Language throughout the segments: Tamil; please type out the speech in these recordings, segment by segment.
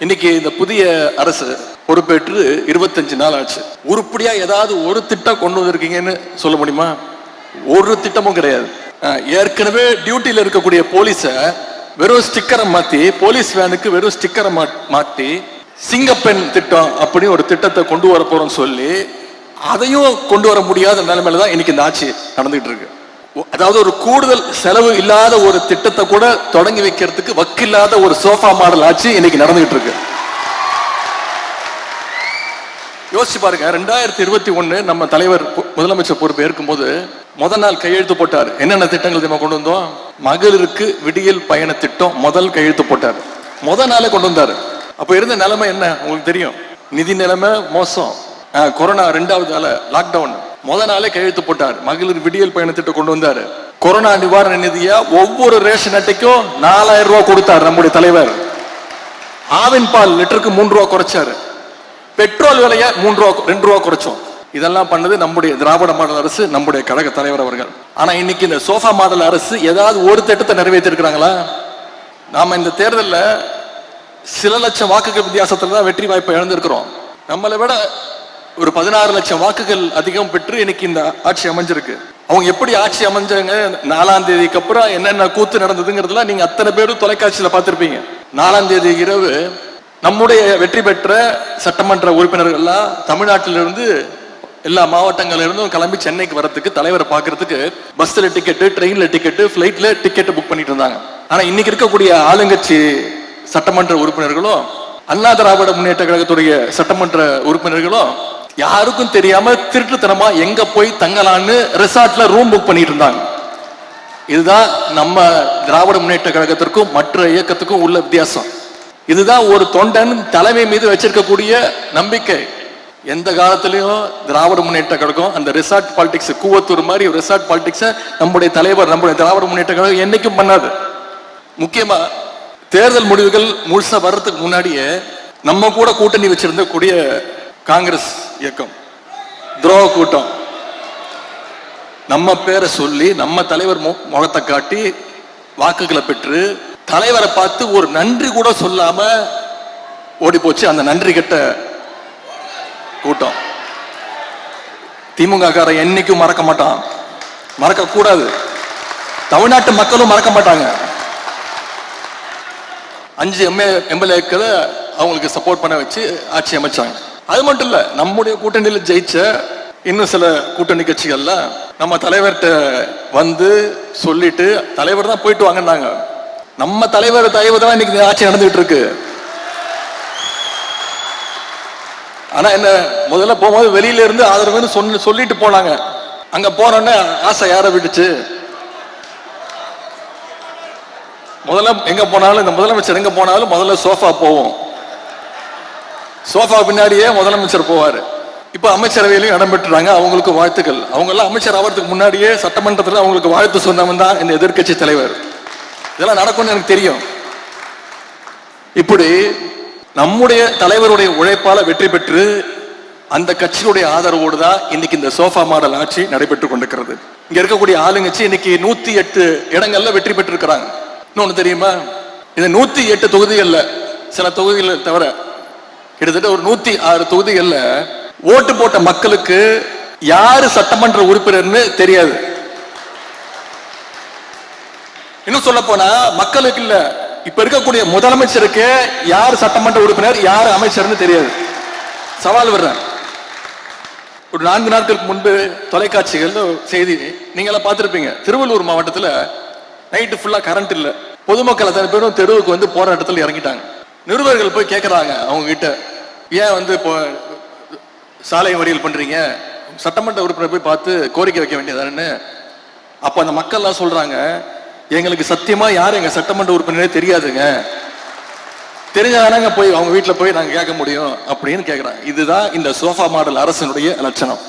இன்னைக்கு இந்த புதிய அரசு பொறுப்பேற்று 25 நாள் ஆச்சு. உருப்படியா ஏதாவது ஒரு திட்டம் கொண்டு வந்திருக்கீங்கன்னு சொல்ல முடியுமா? ஒரு திட்டமும் கிடையாது. ஏற்கனவே டியூட்டியில் இருக்கக்கூடிய போலீஸ வெறும் ஸ்டிக்கரை மாத்தி, போலீஸ் வேனுக்கு வெறும் ஸ்டிக்கரை மாத்தி சிங்கப்பெண் திட்டம் அப்படி ஒரு திட்டத்தை கொண்டு வர போறோம்னு சொல்லி அதையும் கொண்டு வர முடியாத நிலைமையில தான் இன்னைக்கு இந்த ஆட்சி நடந்துகிட்டு இருக்கு. அதாவது ஒரு கூடுதல் செலவு இல்லாத ஒரு திட்டத்தை கூட தொடங்கி வைக்கிறதுக்கு வக்கில்லாத ஒரு சோஃபா மாடல் ஆட்சி இன்னைக்கு நடந்துகிட்டு இருக்கு. யோசிச்சு பாருங்க, 2021 நம்ம தலைவர் முதலமைச்சர் பொறுப்பு ஏற்கும் போது முதல் நாள் கையெழுத்து போட்டார். என்னென்ன திட்டங்கள் நம்ம கொண்டு வந்தோம்? மகளிருக்கு விடியல் பயண திட்டம் முதல் கையெழுத்து போட்டார். முதல் நாளே கொண்டு வந்தாரு. அப்ப இருந்த நிலைமை என்ன உங்களுக்கு தெரியும். நிதி நிலைமை மோசம், கொரோனா 2வது நாள் லாக்டவுன், முதல் நாளே கையெழுத்து போட்டார். மகளிர் விடியல் பயண திட்டம் கொண்டு வந்தாரு. கொரோனா நிவாரண நிதியா ஒவ்வொரு ரேஷன் அட்டைக்கும் 4000 ரூபாய் கொடுத்தார் நம்முடைய தலைவர். ஆவின் பால் லிட்டருக்கு 3 ரூபாய் குறைச்சாரு. பெட்ரோல் விலைய 2 ரூபாய் குறைச்சோம். இதெல்லாம் பண்ணது நம்முடைய திராவிட மாடல் அரசு, நம்முடைய கழக தலைவர் அவர்கள். ஆனா இன்னைக்கு இந்த சோஃபா மாடல் அரசு ஏதாவது ஒரு திட்டத்தை நிறைவேற்றி இருக்கிறாங்களா? நாம இந்த தேர்தலில் சில லட்சம் வாக்குகள் வித்தியாசத்துல தான் வெற்றி வாய்ப்பை இழந்திருக்கிறோம். நம்மளை விட ஒரு 16 லட்சம் வாக்குகள் அதிகம் பெற்று இன்னைக்கு இந்த ஆட்சி அமைஞ்சிருக்கு. அவங்க எப்படி ஆட்சி அமைஞ்சாங்க, 4ஆம் தேதிக்கு அப்புறம் என்னென்ன கூத்து நடந்ததுங்கிறதுலாம் நீங்க அத்தனை பேரும் தொலைக்காட்சியில பார்த்திருப்பீங்க. 4ஆம் தேதி இரவு நம்முடைய வெற்றி பெற்ற சட்டமன்ற உறுப்பினர்கள்லாம் தமிழ்நாட்டிலிருந்து எல்லா மாவட்டங்கள்ல இருந்தும் கிளம்பி சென்னைக்கு வரதுக்கு, தலைவரை பார்க்கறதுக்கு பஸ்ல டிக்கெட்டு, ட்ரெயின்ல டிக்கெட்டு, ஃபிளைட்ல டிக்கெட் புக் பண்ணிட்டு இருந்தாங்க. ஆனா இன்னைக்கு இருக்கக்கூடிய ஆளுங்கட்சி சட்டமன்ற உறுப்பினர்களும் அண்ணா திராவிட முன்னேற்ற கழகத்துடைய சட்டமன்ற உறுப்பினர்களும் யாருக்கும் தெரியாம திருட்டுத்தனமா எங்க போய் தங்கலான்னு ரிசார்ட்ல ரூம் புக் பண்ணிட்டு இருந்தாங்க. இதுதான் நம்ம திராவிட முன்னேற்ற கழகத்திற்கும் மற்ற இயக்கத்துக்கும் உள்ள வித்தியாசம். இதுதான் ஒரு தொண்டன் தலைமை மீது வச்சிருக்கக்கூடிய நம்பிக்கை. எந்த காலத்திலையும் திராவிட முன்னேற்ற கழகம் அந்த ரிசார்ட் பாலிடிக்ஸ், கூவத்தூர் மாதிரி ஒரு ரிசார்ட் பாலிடிக்ஸ் நம்முடைய தலைவர், நம்முடைய திராவிட முன்னேற்ற கழகம் என்னைக்கும் பண்ணாது. முக்கியமா தேர்தல் முடிவுகள் முழுசா வர்றதுக்கு முன்னாடியே நம்ம கூட கூட்டணி வச்சிருந்த கூடிய காங்கிரஸ் இயக்கம் துரோக கூட்டம் நம்ம பேரை சொல்லி நம்ம தலைவர் முகத்தை காட்டி வாக்குகளை பெற்று தலைவரை பார்த்து ஒரு நன்றி கூட சொல்லாம ஓடி போச்சு அந்த நன்றி கெட்ட கூட்டம். திமுக காரன் என்னைக்கும் மறக்க மாட்டான், மறக்க கூடாது. தமிழ்நாட்டு மக்களும் மறக்க மாட்டாங்க. 5 எம்எல்ஏக்களை அவங்களுக்கு சப்போர்ட் பண்ண வச்சு ஆட்சி அமைச்சாங்க. அது மட்டும் இல்ல, நம்முடைய கூட்டணியில் ஜெயிச்ச இன்னும் சில கூட்டணி கட்சிகள்ல நம்ம தலைவர்கிட்ட வந்து சொல்லிட்டு தலைவர் தான் போயிட்டு வாங்கினாங்க. நம்ம தலைவர் தயவு தான் இன்னைக்கு ஆட்சி நடந்துகிட்டு இருக்கு. ஆனா என்ன, முதல்ல போகும்போது வெளியில இருந்து ஆதரவுன்னு சொல்லிட்டு போனாங்க. அங்க போனோன்னே ஆசை யார விட்டுச்சு. முதல்ல எங்க போனாலும், இந்த முதலமைச்சர் எங்க போனாலும் முதல்ல சோஃபா போவோம். சோஃபா பின்னாடியே முதலமைச்சர் போவாரு. இப்ப அமைச்சரவையிலையும் இடம் பெற்றுறாங்க. அவங்களுக்கு வாழ்த்துக்கள். அவங்க எல்லாம் அமைச்சர் ஆகிறதுக்கு முன்னாடியே சட்டமன்றத்தில் அவங்களுக்கு வாழ்த்து சொன்னவன் தான் இந்த எதிர்கட்சி தலைவர். இதெல்லாம் நடக்கும்னு எனக்கு தெரியும். இப்படி நம்முடைய தலைவருடைய உழைப்பால வெற்றி பெற்று அந்த கட்சியுடைய ஆதரவோடு தான் இன்னைக்கு இந்த சோஃபா மாடல் ஆட்சி நடைபெற்றுக் கொண்டிருக்கிறது. இங்க இருக்கக்கூடிய ஆளுங்கட்சி இன்னைக்கு 108 இடங்கள்ல வெற்றி பெற்று இருக்கிறாங்க. இன்னொன்னு தெரியுமா, இந்த 108 தொகுதிகள்ல சில தொகுதிகள் தவிர கிட்டத்தட்ட ஒரு 106 தொகுதிகள்ல ஓட்டு போட்ட மக்களுக்கு யாரு சட்டமன்ற உறுப்பினர்னு தெரியாது. இன்னும் சொல்ல போனா மக்களுக்கு இல்ல, இப்ப இருக்கக்கூடிய முதலமைச்சருக்கு யார் சட்டமன்ற உறுப்பினர், யார் அமைச்சர்னு தெரியாது. சவால் வர்றேன். ஒரு 4 நாட்களுக்கு முன்பு தொலைக்காட்சிகள் செய்தி நீங்க எல்லாம் பார்த்திருப்பீங்க. திருவள்ளூர் மாவட்டத்தில் நைட்டு ஃபுல்லா கரண்ட் இல்ல. பொதுமக்கள் அத்தனை பேரும் தெருவுக்கு வந்து போராட்டத்தில் இறங்கிட்டாங்க. நிருபர்கள் போய் கேட்கறாங்க அவங்க கிட்ட, ஏன் வந்து இப்போ சாலை மறியல் பண்றீங்க, சட்டமன்ற உறுப்பினர் போய் பார்த்து கோரிக்கை வைக்க வேண்டியதானு. அப்ப அந்த மக்கள் எல்லாம் சொல்றாங்க, எங்களுக்கு சத்தியமா யாரும் எங்க சட்டமன்ற உறுப்பினரே தெரியாதுங்க, தெரிஞ்சாதானங்க போய் அவங்க வீட்டுல போய் நாங்க கேட்க முடியும் அப்படின்னு கேட்கிறாங்க. இதுதான் இந்த சோஃபா மாடல் அரசினுடைய லட்சணம்.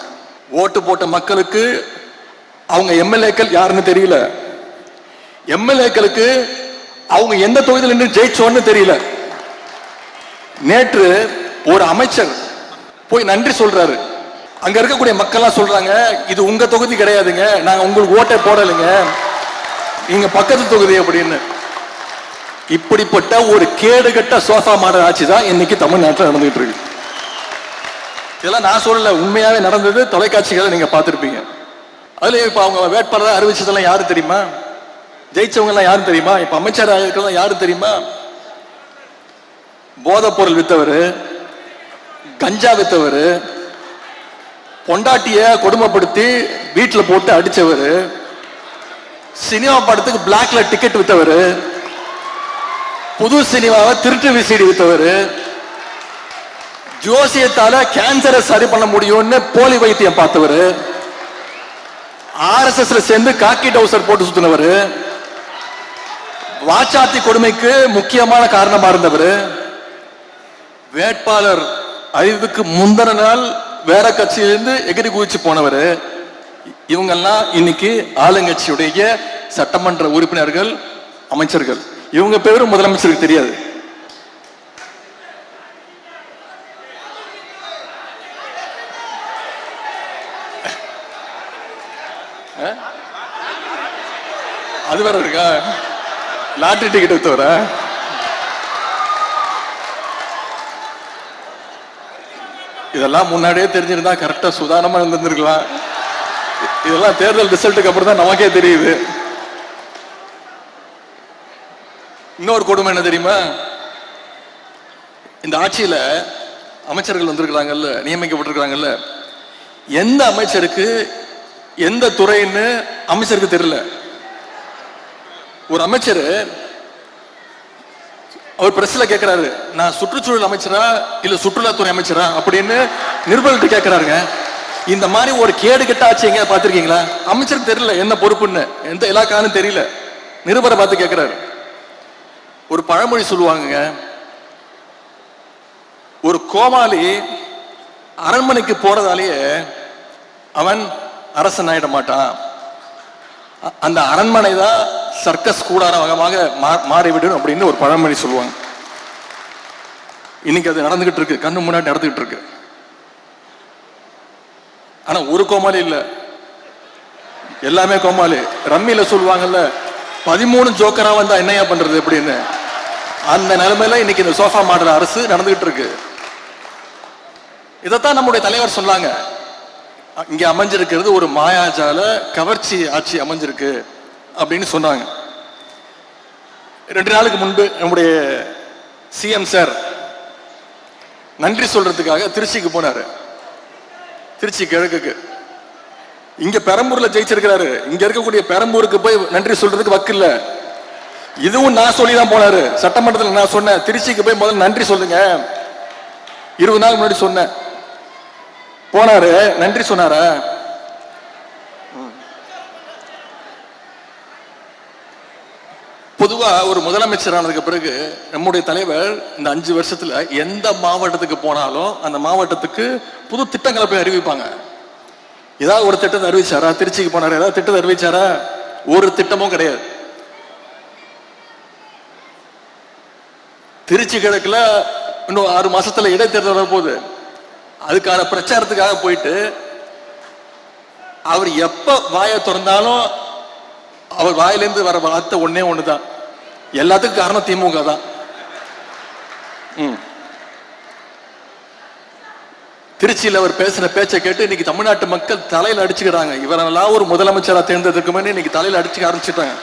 ஓட்டு போட்ட மக்களுக்கு அவங்க எம்எல்ஏக்கள் யாருன்னு தெரியல, எம்எல்ஏக்களுக்கு அவங்க எந்த தொகுதியில் நின்று ஜெயிச்சோன்னு தெரியல. நேற்று ஒரு அமைச்சர் போய் நன்றி சொல்றாரு. அங்க இருக்கக்கூடிய மக்கள் சொல்றாங்க, இது உங்க தொகுதி கிடையாதுங்க, நாங்க உங்களுக்கு ஓட்டை போடலைங்க, இங்க பக்கத்து தொகுதி அப்படின்னு. இப்படிப்பட்ட ஒரு கேடுகட்ட சோஃபா மாடல் ஆட்சி தான் இன்னைக்கு தமிழ்நாட்டில் நடந்துகிட்டு இருக்கு. இதெல்லாம் நான் சொல்லல, உண்மையாவே நடந்தது. தொலைக்காட்சிகளை நீங்க பார்த்திருப்பீங்க. அதுல இப்ப அவங்க வேட்பாளராக அறிவிச்சதெல்லாம் யாரு தெரியுமா? ஜெயிச்சவங்க எல்லாம் யாரும் தெரியுமா? இப்ப அமைச்சராக இருக்கிறதெல்லாம் யாரு தெரியுமா? போதைப் பொருள் வித்தவர், கஞ்சா வித்தவர், பொண்டாட்டிய கொடுமைப்படுத்தி வீட்டில் போட்டு அடிச்சவர், சினிமா படத்துக்கு பிளாக்ல டிக்கெட் வித்தவர், புது சினிமாவை திருட்டு விசிடி வித்தவர், ஜோசியத்தால கேன்சரை சரி பண்ண முடியும்னு போலி வைத்தியம் பார்த்தவர், RSS சேர்ந்து காக்கி டவுசர் போட்டு சுத்தினவர், வாச்சாத்தி கொடுமைக்கு முக்கியமான காரணமா இருந்தவர், வேட்பாளர் அறிவுக்கு முந்தின நாள் வேற கட்சியிலிருந்து எகிரி குதிச்சு போனவர். இவங்கெல்லாம் இன்னைக்கு ஆளுங்கட்சியுடைய சட்டமன்ற உறுப்பினர்கள், அமைச்சர்கள். இவங்க பேரும் முதலமைச்சருக்கு தெரியாது. அது வேற இருக்கா? லாட்டரி டிக்கெட் வித்தவர இதெல்லாம் முன்னாடியே தெரிஞ்சிருந்தா கரெக்டா சுதாரணமா இருந்திருக்கலாம். இதெல்லாம் தேர்தல் ரிசல்ட்டுக்கு அப்புறம் தான் நமக்கே தெரியுது. இன்னொரு கொடுமை என்ன தெரியுமா? இந்த ஆட்சியில அமைச்சர்கள் வந்திருக்கிறாங்கல்ல, நியமிக்கப்பட்டிருக்கிறாங்கல்ல, எந்த அமைச்சருக்கு எந்த துறைன்னு அமைச்சருக்கு தெரியல. ஒரு அமைச்சர் அவர் பிரஸ்ல கேட்கிறாரு, நான் சுற்றுச்சூழல் அமைச்சரா இல்ல சுற்றுலாத்துறை அமைச்சரா அப்படின்னு நிருபர்கிட்ட கேட்கிறாருங்க. இந்த மாதிரி ஒரு கேடு கெட்ட ஆட்சி எங்க பாத்திருக்கீங்களா? அமைச்சருக்கு தெரியல என்ன பொறுப்புன்னு, எந்த இலாக்கான்னு தெரியல. நிருபரை பார்த்து கேட்கிறாரு. ஒரு பழமொழி சொல்லுவாங்க, ஒரு கோமாளி அரண்மனைக்கு போறதாலேயே அவன் அரசன் ஆயிட மாட்டான், அந்த அரண்மனை தான் சர்க்கஸ் கூடாரமாக மாறிவிடும் அப்படின்னு ஒரு பழமொழி சொல்லுவாங்க. இன்னைக்கு அது நடந்துகிட்டு இருக்கு, கண்ணு முன்னாடி நடந்துகிட்டு இருக்கு. ஆனா ஒரு கோமாளி இல்ல, எல்லாமே கோமாளி. ரம்மியில சொல்லுவாங்கல்ல, 13 ஜோக்கரா வந்தா என்னையா பண்றது அப்படின்னு, அந்த நிலைமையில இன்னைக்கு இந்த சோஃபா மாடல் அரசு நடந்துகிட்டு இருக்கு. இதைத்தான் நம்முடைய தலைவர் சொன்னாங்க, இங்க அமைஞ்சிருக்கிறது ஒரு மாயாஜால கவர்ச்சி ஆட்சி அமைஞ்சிருக்கு அப்படின்னு சொன்னாங்க. 2 நாளுக்கு முன்பு நம்முடைய சிஎம் சார் நன்றி சொல்றதுக்காக திருச்சிக்கு போனாரு. திருச்சி கிழக்குக்கு. இங்க பெரம்பூர்ல ஜெயிச்சிருக்கிறாரு, இங்க இருக்கக்கூடிய பெரம்பூருக்கு போய் நன்றி சொல்றதுக்கு வக்கு இல்ல. இதுவும் நான் சொல்லிதான் போனாரு. சட்டமன்றத்தில் நான் சொன்னேன், திருச்சிக்கு போய் முதல்ல நன்றி சொல்லுங்க. 20 நாள் முன்னாடி சொன்னேன். போனாரு, நன்றி சொன்னாரா? பொதுவா ஒரு முதலமைச்சர் ஆனதுக்கு பிறகு நம்முடைய தலைவர் இந்த 5 வருஷத்துல எந்த மாவட்டத்துக்கு போனாலும் அந்த மாவட்டத்துக்கு புது திட்டங்களை போய் அறிவிப்பாங்க. ஏதாவது ஒரு திட்டத்தை அறிவிச்சாரா? திருச்சிக்கு போனாரு, ஏதாவது திட்டத்தை அறிவிச்சாரா? ஒரு திட்டமும் கிடையாது. திருச்சி கிழக்குல இன்னும் 6 மாசத்துல இடைத்தேர்தல் வரப்போகுது. அதுக்கான பிரச்சாரத்துக்காக போயிட்டு அவர் எப்ப வாயை திறந்தாலும் அவர் வாயிலிருந்து வர வார்த்தை ஒன்னே ஒண்ணுதான், எல்லாத்துக்கும் காரணம் திமுக தான். திருச்சியில் அவர் பேசுற பேச்சை கேட்டு இன்னைக்கு தமிழ்நாட்டு மக்கள் தலையில அடிச்சுக்கிறாங்க. இவரெல்லாம் ஒரு முதலமைச்சரா தேர்ந்ததுக்கு இன்னைக்கு தலையில அடிச்சுக்க ஆரம்பிச்சுட்டாங்க.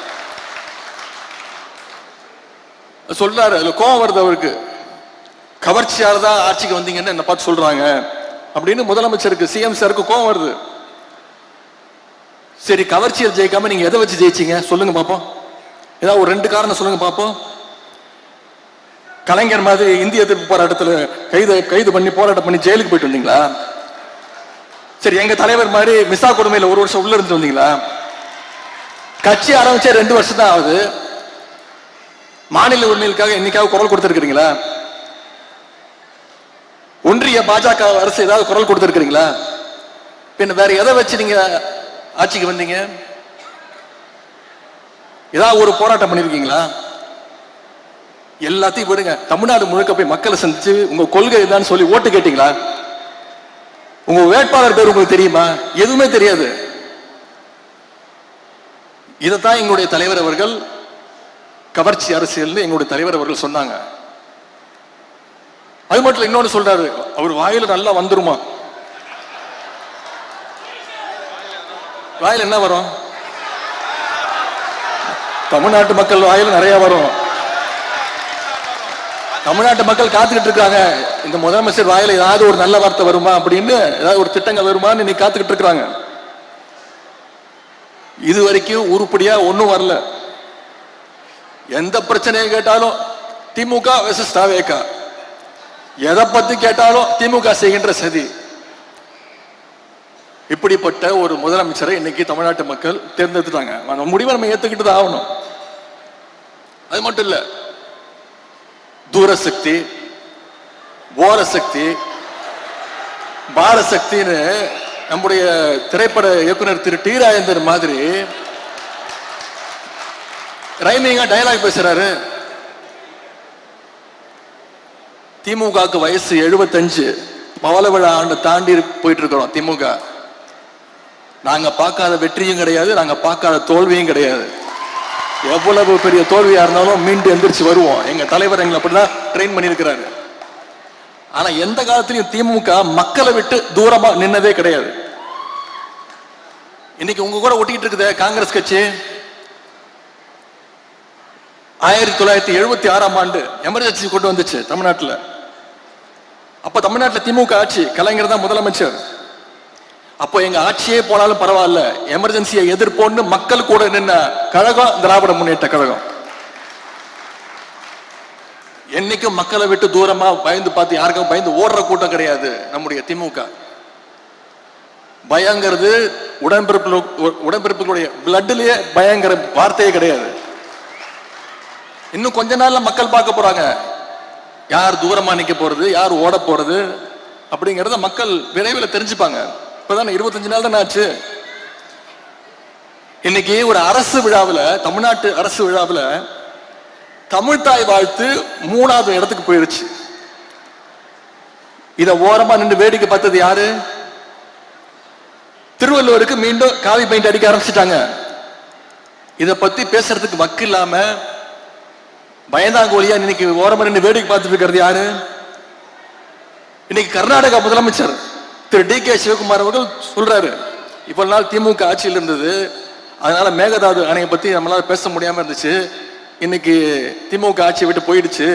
சொல்றாரு, அதுல கோவம் வருது அவருக்கு. கவர்ச்சியால தான் ஆட்சிக்கு வந்தீங்கன்னு என்ன பார்த்து சொல்றாங்க அப்படின்னு முதலமைச்சருக்கு, சிஎம் சாருக்கு கோவம் வருது. சரி, கவர்ச்சியில் ஜெயிக்காம நீங்க எதை வச்சு ஜெயிச்சீங்க சொல்லுங்க பாப்போம். ஏதாவது ஒரு 2 காரணம் சொல்லுங்க பாப்போம். கலைஞர் மாதிரி இந்திய எதிர்ப்பு போராட்டத்தில் கைது பண்ணி போராட்டம் பண்ணி ஜெயிலுக்கு போயிட்டு வந்தீங்களா? சரி, எங்க தலைவர் மாதிரி மிசா கொடுமையில 1 வருஷம் உள்ள இருந்து வந்தீங்களா? கட்சி ஆரம்பிச்சே 2 வருஷம் தான் ஆகுது. மாநில உரிமைகளுக்காக என்னைக்காவது குரல் கொடுத்திருக்கிறீங்களா? ஒன்றிய பாஜக அரசு ஏதாவது குரல் கொடுத்திருக்கிறீங்களா? பின்ன வேற எதை வச்சு நீங்க ஆட்சிக்கு வந்தீங்க? ஏதாவது ஒரு போராட்டம் பண்ணிருக்கீங்களா? எல்லாத்தையும் விடுங்க, தமிழ்நாடு முழுக்க போய் மக்களை சந்திச்சு உங்க கொள்கை தான் சொல்லி ஓட்டு கேட்டீங்களா? உங்க வேட்பாளர் பேர் உங்களுக்கு தெரியுமா? எதுவுமே தெரியாது. இதைத்தான் எங்களுடைய தலைவர் அவர்கள் கவர்ச்சி அரசியல் எங்களுடைய தலைவர் அவர்கள் சொன்னாங்க. அது மட்டும் இன்னொன்னு சொல்றாரு, அவர் வாயில நல்லா வந்துருமா. வாயில என்ன வரும்? தமிழ்நாட்டு மக்கள் வாயில நிறைய வரும். தமிழ்நாட்டு மக்கள் காத்துக்கிட்டு இருக்காங்க, இந்த முதலமைச்சர் வாயில ஏதாவது ஒரு நல்ல வார்த்தை வருமா அப்படின்னு, ஏதாவது ஒரு திட்டங்கள் வருமானு நீ காத்துக்கிட்டு இருக்காங்க. இது வரைக்கும் உருப்படியா ஒன்னும் வரல. எந்த பிரச்சனையை கேட்டாலும் திமுக வெர்சஸ் தாவேகா, எதை பத்தி கேட்டாலும் திமுக செய்கின்ற சதி. இப்படிப்பட்ட ஒரு முதலமைச்சரை இன்னைக்கு தமிழ்நாட்டு மக்கள் தேர்ந்தெடுத்துட்டாங்க. அந்த முடிவை நம்ம ஏத்துக்கிட்டு தான் ஆகணும். அது மட்டும் இல்ல, தூரசக்தி, ஓரசக்தி, பாரசக்தின்னு நம்முடைய திரைப்பட இயக்குனர் திரு டி ராஜேந்தர் மாதிரி ரைமிங்கா டயலாக் பேசுறாரு. திமுகவுக்கு வயசு 75, பவள விழா ஆண்டு தாண்டி போயிட்டு இருக்கிறோம். திமுக நாங்க பார்க்காத வெற்றியும் கிடையாது, நாங்க பார்க்காத தோல்வியும் கிடையாது. எவ்வளவு பெரிய தோல்வியா இருந்தாலும் மீண்டு எந்திரிச்சு வருவோம். எங்க தலைவர் எங்களை அப்படிதான் ட்ரெயின் பண்ணியிருக்கிறாரு. ஆனா எந்த காலத்திலையும் திமுக மக்களை விட்டு தூரமா நின்னதே கிடையாது. இன்னைக்கு உங்க கூட ஒட்டிக்கிட்டு இருக்குது காங்கிரஸ் கட்சி. 1976ஆம் ஆண்டு எமர்ஜென்சி கொண்டு வந்துச்சு தமிழ்நாட்டில். அப்ப தமிழ்நாட்டில் திமுக ஆட்சி, கலைஞர் தான் முதலமைச்சர். அப்போ எங்க ஆட்சியே போனாலும் பரவாயில்ல, எமர்ஜென்சியை எதிர்ப்போன்னு மக்கள் கூட நின்ன கழகம் திராவிட முன்னேற்ற கழகம். என்னைக்கும் மக்களை விட்டு தூரமா பயந்து பார்த்து யாருக்கும் பயந்து ஓடுற கூட்டம் கிடையாது நம்முடைய திமுக. பயங்கிறது உடன்பிறப்புகளுடைய பிளட்லயே பயங்கர வார்த்தையே கிடையாது. இன்னும் கொஞ்ச நாள்ல மக்கள் பார்க்க போறாங்க, யார் தூரமா நிக்க போறது, யார் ஓட போறது அப்படிங்கறத மக்கள் விரைவில் தெரிஞ்சுப்பாங்க. இப்பதான் 25 நாள் தான் ஆச்சு. இன்னைக்கு ஒரு அரசு விழாவில், தமிழ்நாட்டு அரசு விழாவில் தமிழ்தாய் வாழ்த்து 3வது இடத்துக்கு போயிருச்சு. இத ஓரமா நின்று வேடிக்கை பார்த்தது யாரு? திருவள்ளுவருக்கு மீண்டும் காவி பெயிண்ட் அடிக்க ஆரம்பிச்சுட்டாங்க. இத பத்தி பேசுறதுக்கு வக்கு இல்லாம பயந்தாங்கோலியா இன்னைக்கு ஓரமா நின்று வேடிக்கை பார்த்துட்டு இருக்கிறது யாரு? இன்னைக்கு கர்நாடகா முதலமைச்சர் திரு டி கே சிவகுமார் அவர்கள் சொல்றாரு, இவ்வளவு நாள் திமுக ஆட்சியில் இருந்தது, அதனால மேகதாது அணையை பத்தி நம்மளால பேச முடியாம இருந்துச்சு. இன்னைக்கு திமுக ஆட்சியை விட்டு போயிடுச்சு,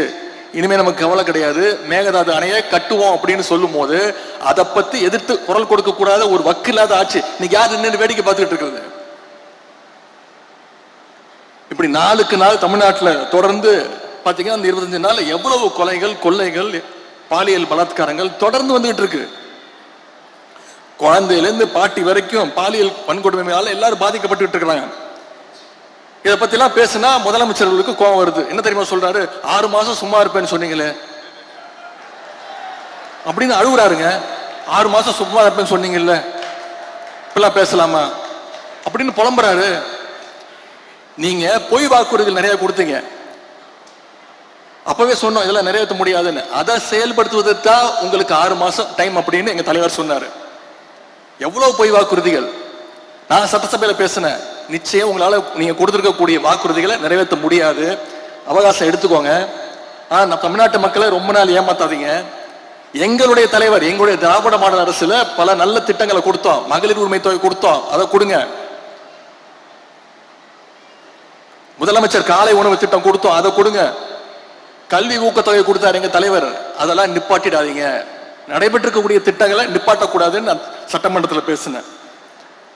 இனிமே நமக்கு கவலை கிடையாது, மேகதாது அணையை கட்டுவோம் அப்படின்னு சொல்லும் போது அதை பத்தி எதிர்த்து குரல் கொடுக்க கூடாத ஒரு வக்கு இல்லாத ஆட்சி இன்னைக்கு யார் நின்று வேடிக்கை பார்த்துக்கிட்டு இருக்கிறது? இப்படி நாளுக்கு நாள் தமிழ்நாட்டில் தொடர்ந்து பாத்தீங்கன்னா அந்த 25 நாள் எவ்வளவு கொலைகள், கொள்ளைகள், பாலியல் பலாத்காரங்கள் தொடர்ந்து வந்துகிட்டு இருக்கு. குழந்தையிலிருந்து பாட்டி வரைக்கும் பாலியல் வன்கொடுமையால எல்லாரும் பாதிக்கப்பட்டு இருக்கிறாங்க. இதை பத்தி எல்லாம் பேசினா முதலமைச்சர்களுக்கு கோபம் வருது. என்ன தெரியுமா சொல்றாரு? 6 மாசம் சும்மா இருப்பேன்னு சொன்னீங்களே அப்படின்னு அழுகுறாருங்க. 6 மாசம் சும்மா இருப்பேன்னு சொன்னீங்கல்ல, இப்பெல்லாம் பேசலாமா அப்படின்னு புலம்புறாரு. நீங்க பொய் வாக்குறுதிகள் நிறைய கொடுத்தீங்க, அப்பவே சொன்னோம் இதெல்லாம் நிறைவேற்ற முடியாதுன்னு. அதை செயல்படுத்துவதற்கு தான் உங்களுக்கு 6 மாசம் டைம் அப்படின்னு எங்க தலைவர் சொன்னாரு. எவ்வளவு பொய் வாக்குறுதிகள்! நான் சட்டசபையில பேசினேன், நிச்சயம் உங்களால நீங்க கொடுத்திருக்கக்கூடிய வாக்குறுதிகளை நிறைவேற்ற முடியாது, அவகாசம் எடுத்துக்கோங்க. ஆனா தமிழ்நாட்டு மக்களை ரொம்ப நாள் ஏமாத்தாதீங்க. எங்களுடைய தலைவர், எங்களுடைய திராவிட மாடல் அரசுல பல நல்ல திட்டங்களை கொடுத்தோம். மகளிர் உரிமை தொகை கொடுத்தோம், அதை கொடுங்க. முதலமைச்சர் காலை உணவு திட்டம் கொடுத்தோம், அதை கொடுங்க. கல்வி ஊக்கத்தொகை கொடுத்தாரு எங்க தலைவர், அதெல்லாம் நிப்பாட்டிடாதீங்க. நடைபெற்றிருக்கக்கூடிய திட்டங்களை நிப்பாட்டக்கூடாதுன்னு நான் சட்டமன்றத்தில் பேசினேன்.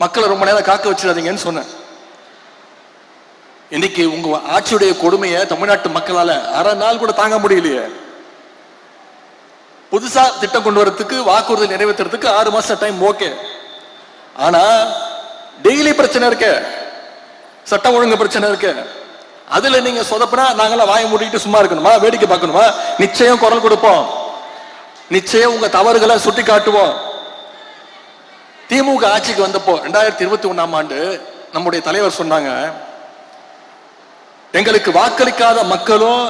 மக்களை ரொம்ப நேரம் காக்க வச்சிடாதீங்கன்னு சொன்னேன். இன்னைக்கு உங்க ஆட்சியுடைய கொடுமையை தமிழ்நாட்டு மக்களால அரை நாள் கூட தாங்க முடியலையே. புதுசா திட்டம் கொண்டு வரதுக்கு, வாக்குறுதி நிறைவேற்றுறதுக்கு 6 மாசம் டைம் ஓகே. ஆனா டெய்லி பிரச்சனை இருக்கு, சட்டம் ஒழுங்கு பிரச்சனை இருக்கு. அதுல நீங்க சொதப்பினா நாங்களாம் வாயை மூடிட்டு சும்மா இருக்கணுமா, வேடிக்கை பார்க்கணுமா? நிச்சயம் குரல் கொடுப்போம், நிச்சயம் உங்க தவறுகளை சுட்டி காட்டுவோம். திமுக ஆட்சிக்கு வந்தப்போ 2021ஆம் ஆண்டு நம்முடைய தலைவர் சொன்னாங்க, எங்களுக்கு வாக்களிக்காத மக்களும்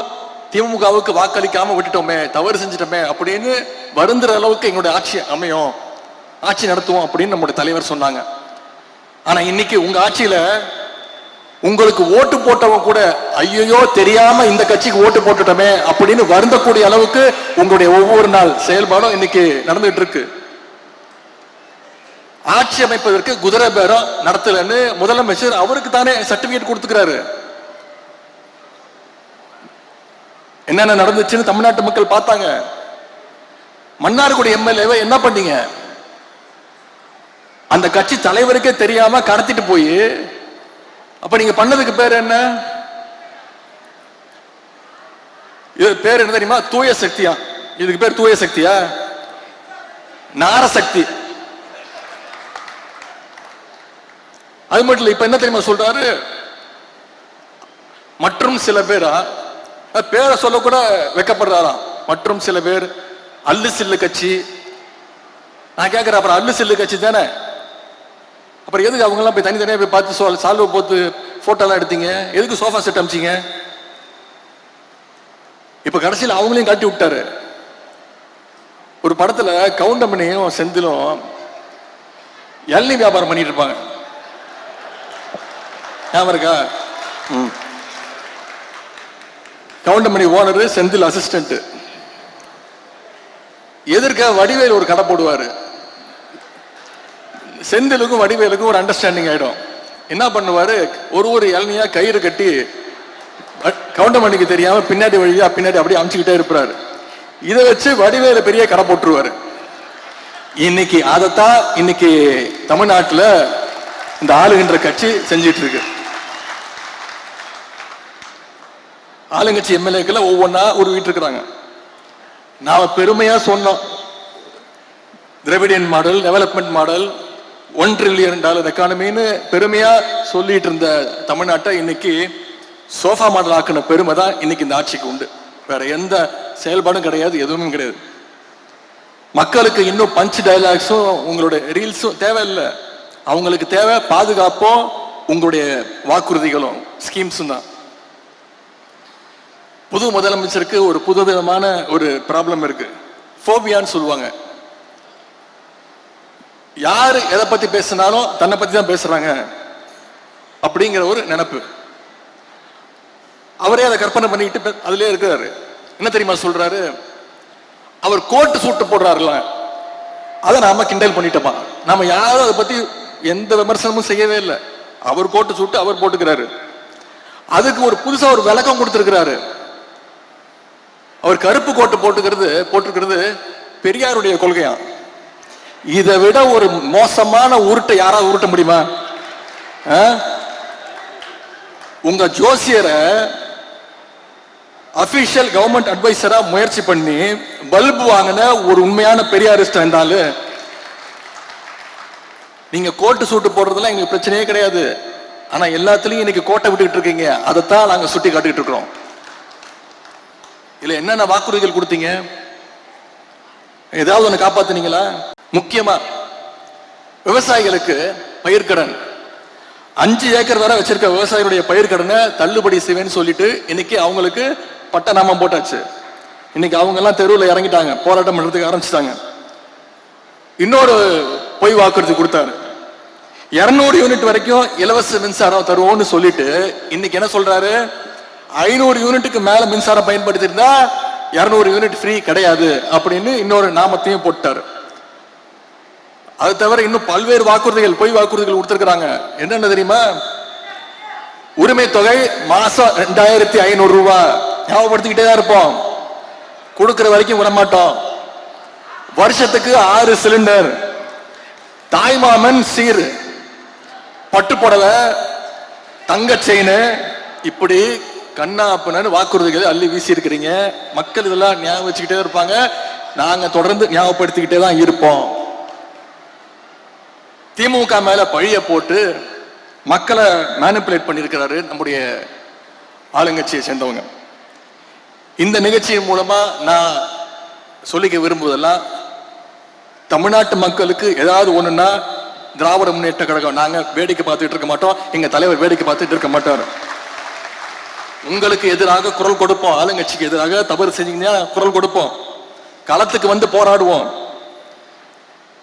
திமுகவுக்கு வாக்களிக்காம விட்டுட்டோமே, தவறு செஞ்சிட்டோமே அப்படின்னு வருந்துற அளவுக்கு எங்களுடைய ஆட்சி அமையும், ஆட்சி நடத்துவோம் அப்படின்னு நம்முடைய தலைவர் சொன்னாங்க. ஆனா இன்னைக்கு உங்க ஆட்சியில உங்களுக்கு ஓட்டு போட்டவங்க கூட ஐயோ தெரியாம இந்த கட்சிக்கு ஓட்டு போட்டுட்டோமே அப்படின்னு வருந்தக்கூடிய அளவுக்கு உங்களுடைய ஒவ்வொரு நாள் செயல்பாடும் இன்னைக்கு நடந்துட்டு இருக்கு. ஆட்சி அமைப்பதற்கு குதிரை பேரம் நடத்தலன்னு முதலமைச்சர் அவருக்கு தானே சர்டிபிகேட் கொடுத்துக்கிறாரு. என்னென்ன நடந்துச்சுன்னு தமிழ்நாட்டு மக்கள் பார்த்தாங்க. மன்னார்குடி எம்எல்ஏவை என்ன பண்ணீங்க? அந்த கட்சி தலைவருக்கே தெரியாம கடத்திட்டு போய், அப்ப நீங்க பண்ணதுக்கு பேர் என்ன? இது பேர் என்ன தெரியுமா? தூய சக்தியா. இதுக்கு பேர் தூய சக்தியா? நாரசக்தி. அது மட்டும் இல்ல, இப்ப என்ன தெரியுமா சொல்றாரு? மற்றும் சில பேரா, பேரை சொல்ல கூட வெக்கப்படுறாராம். மற்றும் சில பேர் அல்லு சில்லு கட்சி. நான் கேட்கிறேன், அப்புறம் அல்லு சில்லு கட்சி தானே, அப்புறம் எதுக்கு அவங்க எல்லாம் போய் தனித்தனியா போய் பார்த்து சால்வ போட்டு போட்டோ எல்லாம் எடுத்தீங்க? எதுக்கு சோஃபா செட் அமிச்சிங்க? இப்ப கடைசியில் அவங்களையும் காட்டி விட்டாரு. ஒரு படத்துல கவுண்டமணியும் செந்திலும் எல்லை வியாபாரம் பண்ணிட்டு இருப்பாங்க, ஞாபகம் இருக்கா? Goundamani owner, Senthil assistant. எதிர்க்க வடிவேல் ஒரு கடை போடுவாரு. செந்திலுக்கும் வடிவேலுக்கும் ஒரு அண்டர்ஸ்டாண்டிங் ஆயிடும். என்ன பண்ணுவாரு, ஒரு இளநியா கயிறு கட்டி கவுண்டமணிக்கு தெரியாம பின்னாடி வழியா பின்னாடி அப்படியே அமுச்சுக்கிட்டே இருப்பாரு. இதை வச்சு வடிவேல பெரிய கடை போட்டுருவாரு. இன்னைக்கு அதைத்தான் இன்னைக்கு தமிழ்நாட்டில் இந்த ஆளுகின்ற கட்சி செஞ்சிட்டு இருக்கு. ஆளுங்கட்சி எம்எல்ஏக்கள் ஒவ்வொன்னா உருவிட்டு இருக்கிறாங்க. நாம பெருமையா சொன்னோம், Dravidian model, development model, $1 trillion எக்கானமின்னு பெருமையா சொல்லிட்டு இருந்த தமிழ்நாட்டை இன்னைக்கு சோஃபா மாடல் ஆக்கின பெருமை தான் இன்னைக்கு இந்த ஆட்சிக்கு உண்டு. வேற எந்த செயல்பாடும் கிடையாது, எதுவுமே கிடையாது. மக்களுக்கு இன்னும் பஞ்ச் டயலாக்ஸும் உங்களுடைய ரீல்ஸும் தேவையில்லை. அவங்களுக்கு தேவை பாதுகாப்பும் உங்களுடைய வாக்குறுதிகளும் ஸ்கீம்ஸும் தான். புது முதலமைச்சருக்கு ஒரு புதுவிதமான ஒரு ப்ராப்ளம் இருக்கு, ஃபோபியான்னு சொல்லுவாங்க. யாரு எதை பத்தி பேசினாலும் தன்னை பத்தி தான் பேசுறாங்க அப்படிங்கிற ஒரு நினைப்பு. அவரே அதை கற்பனை பண்ணிக்கிட்டு அதுலயே இருக்கிறாரு. என்ன தெரியுமா சொல்றாரு? அவர் கோட்டு சூட்டு போடுறாருல, அதை நாம கிண்டல் பண்ணிட்டோமா? நாம யாரும் அதை பத்தி எந்த விமர்சனமும் செய்யவே இல்லை. அவர் கோட்டு சூட்டு அவர் போட்டுக்கிறாரு. அதுக்கு ஒரு புதுசா ஒரு விளக்கம் கொடுத்திருக்கிறாரு. அவர் கருப்பு கோட்டு போட்டுக்கிறது பெரியாருடைய கொள்கையா. இதை விட ஒரு மோசமான உருட்டை யாராவது உருட்ட முடியுமா? உங்க ஜோசியரை அபிஷியல் கவர்மெண்ட் அட்வைசரா முயற்சி பண்ணி பல்பு வாங்கின ஒரு உண்மையான பெரியாரிஸ்ட் இருந்தாலும், நீங்க கோட்டு சூட்டு போடுறதுலாம் எங்களுக்கு பிரச்சனையே கிடையாது. ஆனா எல்லாத்துலயும் இன்னைக்கு கோட்டை விட்டுக்கிட்டு இருக்கீங்க. அதைத்தான் நாங்க சுட்டி காட்டிட்டு இருக்கிறோம். இல்ல என்னென்ன வாக்குறுதிகள் கொடுத்தீங்க? ஏதாவது ஒண்ணு காப்பாத்துனீங்களா? முக்கியமா விவசாயிகளுக்கு பயிர்க்கடன், 5 ஏக்கர் வரை வச்சிருக்க விவசாயிகளுடைய பயிர்க்கடனை தள்ளுபடி செய்வேன்னு சொல்லிட்டு இன்னைக்கு அவங்களுக்கு பட்டநாமம் போட்டாச்சு. இன்னைக்கு அவங்க எல்லாம் தெருவில் இறங்கிட்டாங்க, போராட்டம் பண்றதுக்கு ஆரம்பிச்சுட்டாங்க. இன்னொரு பொய் வாக்குறுதி கொடுத்தாரு, 200 யூனிட் வரைக்கும் இலவச மின்சாரம் தருவோம்னு சொல்லிட்டு இன்னைக்கு என்ன சொல்றாரு? 500 யூனிட்டுக்கு மேல மின்சாரம் பயன்படுத்தி இருந்தா 200 யூனிட் ஃப்ரீ கிடையாது அப்படின்னு இன்னொரு நாமத்தையும் போட்டாரு. அது தவிர இன்னும் பல்வேறு வாக்குறுதிகள், பொய் வாக்குறுதிகள் கொடுத்திருக்கிறாங்க. என்னென்ன தெரியுமா? உரிமை தொகை மாசம் 2500 ரூபாய், ஞாபகப்படுத்திக்கிட்டே தான் இருப்போம். கொடுக்கிற வரைக்கும் விட மாட்டோம். வருஷத்துக்கு 6 சிலிண்டர், தாய்மாமன் சீர், பட்டு புடவை, தங்க செயின், இப்படி கண்ணா அப்பன்னு வாக்குறுதிகள் அள்ளி வீசி இருக்கிறீங்க. மக்கள் இதெல்லாம் ஞாபகம் வச்சுக்கிட்டே இருப்பாங்க. நாங்க தொடர்ந்து ஞாபகப்படுத்திக்கிட்டே தான் இருப்போம். திமுக மேல பழிய போட்டு மக்களை மேனிபுலேட் பண்ணியிருக்கிறாரு நம்முடைய ஆளுங்கட்சியை சேர்ந்தவங்க. இந்த நிகழ்ச்சியின் மூலமா நான் சொல்லிக்க விரும்புவதெல்லாம், தமிழ்நாட்டு மக்களுக்கு ஏதாவது ஒண்ணுன்னா திராவிட முன்னேற்ற கழகம் நாங்க வேடிக்கை பார்த்துட்டு இருக்க மாட்டோம். எங்க தலைவர் வேடிக்கை பார்த்துட்டு இருக்க மாட்டார். உங்களுக்கு எதிராக குரல் கொடுப்போம். ஆளுங்கட்சிக்கு எதிராக தவறு செஞ்சீங்கன்னா குரல் கொடுப்போம். களத்துக்கு வந்து போராடுவோம்.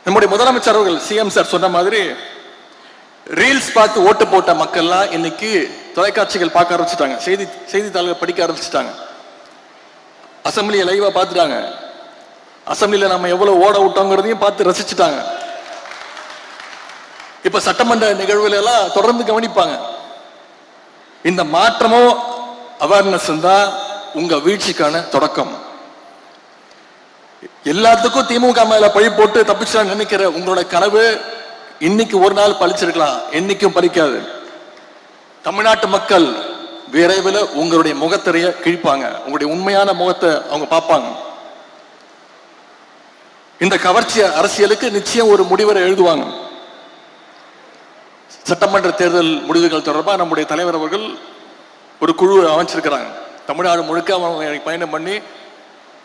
நம்முடைய முதலமைச்சர் அவர்கள், சிஎம் சார் சொன்ன மாதிரி, ரீல்ஸ் பார்த்து ஓட்டு போட்ட மக்கள்லாம் இன்னைக்கு தொலைக்காட்சிகள் பார்க்க ஆரம்பிச்சுட்டாங்க, செய்தித்தாள்கள் படிக்க ஆரம்பிச்சுட்டாங்க, அசம்பிளியை லைவா பார்த்துட்டாங்க, அசம்பிளியில நம்ம எவ்வளவு ஓட விட்டோங்கிறதையும் பார்த்து ரசிச்சுட்டாங்க. இப்ப சட்டமன்ற நிகழ்வுகள் எல்லாம் தொடர்ந்து கவனிப்பாங்க. இந்த மாற்றமோ அவேர்னஸ் தான் உங்க வீழ்ச்சிக்கான தொடக்கம். எல்லாத்துக்கும் திமுக மேல பழி போட்டு தப்பிச்சா நினைக்கிற உங்களோட கனவு இன்னைக்கு ஒரு நாள் பழிச்சிருக்கலாம், என்னைக்கும் பலிக்காது. தமிழ்நாட்டு மக்கள் விரைவில் உங்களுடைய முகத்திரைய கிழிப்பாங்க, உங்களுடைய உண்மையான முகத்தை அவங்க பார்ப்பாங்க. இந்த கவர்ச்சி அரசியலுக்கு நிச்சயம் ஒரு முடிவரை எழுதுவாங்க. சட்டமன்ற தேர்தல் முடிவுகள் தொடர்பாக நம்முடைய தலைவர் அவர்கள் ஒரு குழு அமைச்சிருக்கிறாங்க. தமிழ்நாடு முழுக்க அவங்க பயணம் பண்ணி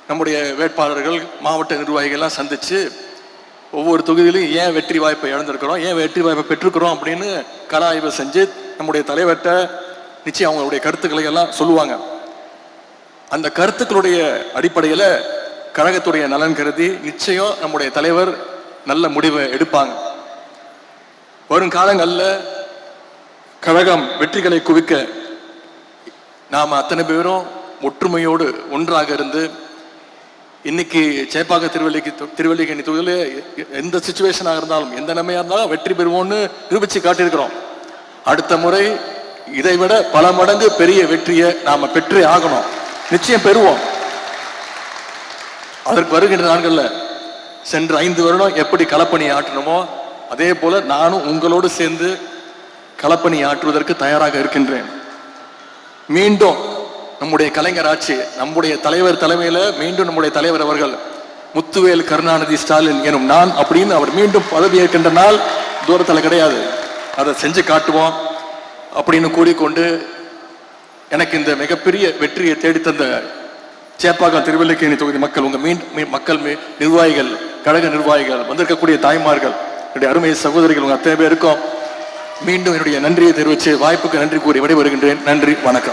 நம்முடைய வேட்பாளர்கள், மாவட்ட நிர்வாகிகள்லாம் சந்திச்சு ஒவ்வொரு தொகுதியிலும் ஏன் வெற்றி வாய்ப்பை இழந்திருக்கிறோம், ஏன் வெற்றி வாய்ப்பை பெற்றிருக்கிறோம் அப்படின்னு கள ஆய்வு செஞ்சு நம்முடைய தலைவர்கிட்ட நிச்சயம் அவங்களுடைய கருத்துக்களை எல்லாம் சொல்லுவாங்க. அந்த கருத்துக்களுடைய அடிப்படையில் கழகத்துடைய நலன் கருதி நிச்சயம் நம்முடைய தலைவர் நல்ல முடிவை எடுப்பாங்க. வரும் காலங்களில் கழகம் வெற்றிகளை குவிக்க நாம் அத்தனை பேரும் ஒற்றுமையோடு ஒன்றாக இருந்து இன்னைக்கு சேப்பாக்க திருவல்லிக்கேணி தொகுதியில் எந்த சிச்சுவேஷனாக இருந்தாலும் எந்த நிலைமையா இருந்தாலும் வெற்றி பெறுவோம்னு நிரூபிச்சு காட்டியிருக்கிறோம். அடுத்த முறை இதை விட பல மடங்கு பெரிய வெற்றியை நாம பெற்றே ஆகணும், நிச்சயம் பெறுவோம். அதற்கு வருகின்ற நாட்களில் சென்ற 5 வருடம் எப்படி களப்பணி ஆற்றணுமோ அதே போல நானும் உங்களோடு சேர்ந்து களப்பணி ஆற்றுவதற்கு தயாராக இருக்கின்றேன். மீண்டும் நம்முடைய கலைஞர் ஆட்சி, நம்முடைய தலைவர் தலைமையில மீண்டும் நம்முடைய தலைவர் அவர்கள் முத்துவேல் கருணாநிதி ஸ்டாலின் எனும் நான் அப்படின்னு அவர் மீண்டும் பதவி ஏற்கின்ற நாள் தூரத்தில் கிடையாது, அதை செஞ்சு காட்டுவோம் அப்படின்னு கூறிக்கொண்டு எனக்கு இந்த மிகப்பெரிய வெற்றியை தேடித்தந்த சேப்பாக்கம் திருவல்லிக்கேணி தொகுதி மக்கள், உங்க மக்கள் நிர்வாகிகள், கழக நிர்வாகிகள், வந்திருக்கக்கூடிய தாய்மார்கள், என்னுடைய அருமை சகோதரிகள், உங்க அத்தனை பேருக்கும் மீண்டும் என்னுடைய நன்றியை தெரிவித்து வாய்ப்புக்கு நன்றி கூறி விடைபெறுகின்றேன். நன்றி, வணக்கம்.